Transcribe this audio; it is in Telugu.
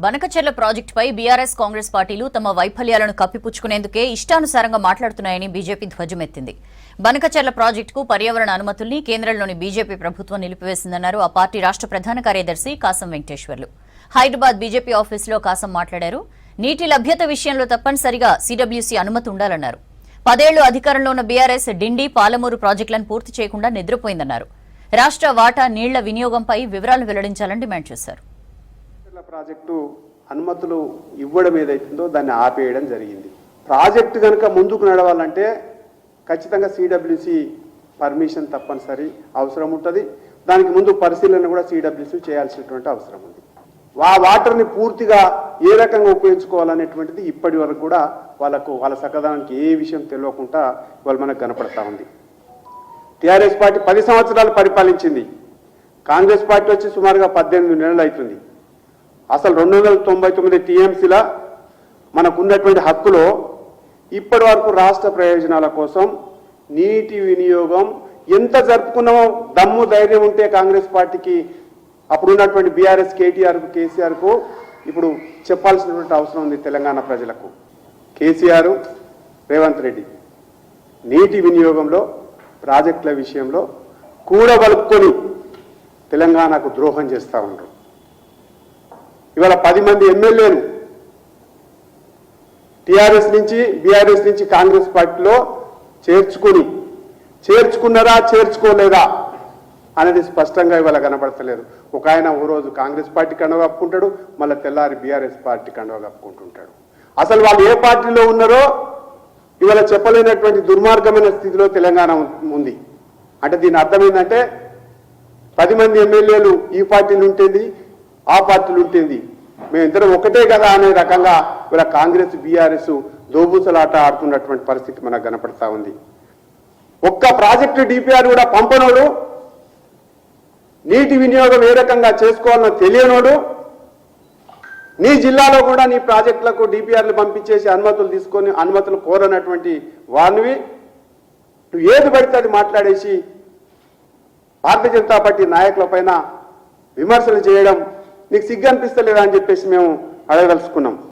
బనకచెర్ల ప్రాజెక్టుపై బీఆర్ఎస్ కాంగ్రెస్ పార్టీలు తమ వైఫల్యాలను కప్పిపుచ్చుకునేందుకే ఇష్టానుసారంగా మాట్లాడుతున్నాయని బీజేపీ ధ్వజమెత్తింది. బనకచెర్ల ప్రాజెక్టుకు పర్యావరణ అనుమతుల్ని కేంద్రంలోని బీజేపీ ప్రభుత్వం నిలిపివేసిందన్నారు ఆ పార్టీ రాష్ట్ర ప్రధాన కార్యదర్శి కాసం వెంకటేశ్వర్లు. హైదరాబాద్ బీజేపీ ఆఫీసులో కాసం మాట్లాడారు. నీటి లభ్యత విషయంలో తప్పనిసరిగా సీడబ్ల్యూసీ అనుమతి ఉండాలన్నారు. 10 ఏళ్లు అధికారంలో ఉన్న బీఆర్ఎస్ డిండి, పాలమూరు ప్రాజెక్టులను పూర్తి చేయకుండా నిద్రపోయిందన్నారు. రాష్ట్ర వాటా నీళ్ల వినియోగంపై వివరాలు వెల్లడించాలని డిమాండ్ చేశారు. ప్రాజెక్టు అనుమతులు ఇవ్వడం ఏదైతుందో దాన్ని ఆపేయడం జరిగింది. ప్రాజెక్టు కనుక ముందుకు నడవాలంటే ఖచ్చితంగా సిడబ్ల్యూసి పర్మిషన్ తప్పనిసరి అవసరం ఉంటుంది. దానికి ముందు పరిశీలన కూడా సిడబ్ల్యూసి చేయాల్సినటువంటి అవసరం ఉంది. ఆ వాటర్ని పూర్తిగా ఏ రకంగా ఉపయోగించుకోవాలనేటువంటిది ఇప్పటి వరకు కూడా వాళ్ళ సకదానికి ఏ విషయం తెలియకుండా వాళ్ళు మనకు కనపడతా ఉంది. టీఆర్ఎస్ పార్టీ 10 సంవత్సరాలు పరిపాలించింది. కాంగ్రెస్ పార్టీ వచ్చి సుమారుగా 18 నెలలు అవుతుంది. అసలు 299 టీఎంసీల మనకున్నటువంటి హక్కులో ఇప్పటి వరకు రాష్ట్ర ప్రయోజనాల కోసం నీటి వినియోగం ఎంత జరుపుకున్నామో దమ్ము ధైర్యం ఉంటే కాంగ్రెస్ పార్టీకి అప్పుడున్నటువంటి బీఆర్ఎస్ కేసీఆర్కు ఇప్పుడు చెప్పాల్సినటువంటి అవసరం ఉంది. తెలంగాణ ప్రజలకు కేసీఆర్, రేవంత్ రెడ్డి నీటి వినియోగంలో ప్రాజెక్టుల విషయంలో కూడబలుపుకొని తెలంగాణకు ద్రోహం చేస్తూ ఉన్నారు. ఇవాళ 10 మంది ఎమ్మెల్యేలు టీఆర్ఎస్ నుంచి బీఆర్ఎస్ నుంచి కాంగ్రెస్ పార్టీలో చేర్చుకున్నారా చేర్చుకోలేదా అనేది స్పష్టంగా ఇవాళ కనబడతలేదు. ఒక ఆయన ఓ రోజు కాంగ్రెస్ పార్టీ కండువ కప్పుకుంటాడు, మళ్ళీ తెల్లారి బీఆర్ఎస్ పార్టీ కండువ కప్పుకుంటుంటాడు. అసలు వాళ్ళు ఏ పార్టీలో ఉన్నారో ఇవాళ చెప్పలేనటువంటి దుర్మార్గమైన స్థితిలో తెలంగాణ ఉంది. అంటే దీని అర్థం ఏంటంటే 10 మంది ఎమ్మెల్యేలు ఈ పార్టీలు ఉంటుంది, ఆ పార్టీలు ఉంటుంది, మేమిద్దరం ఒకటే కదా అనే రకంగా ఇలా కాంగ్రెస్ బీఆర్ఎస్ దోబూసలాట ఆడుతున్నటువంటి పరిస్థితి మనకు కనపడతా ఉంది. ఒక్క ప్రాజెక్టు డిపిఆర్ కూడా పంపనోడు, నీటి వినియోగం ఏ రకంగా చేసుకోవాలో తెలియనోడు, నీ జిల్లాలో కూడా నీ ప్రాజెక్టులకు డిపిఆర్లు పంపించేసి అనుమతులు తీసుకొని అనుమతులు కోరనటువంటి వారిని నువ్వు ఏది పడితే అది మాట్లాడేసి భారతీయ జనతా పార్టీ నాయకుల పైన విమర్శలు చేయడం నీకు సిగ్గు అనిపిస్తలేదా అని చెప్పేసి మేము అడగదలుచుకున్నాం.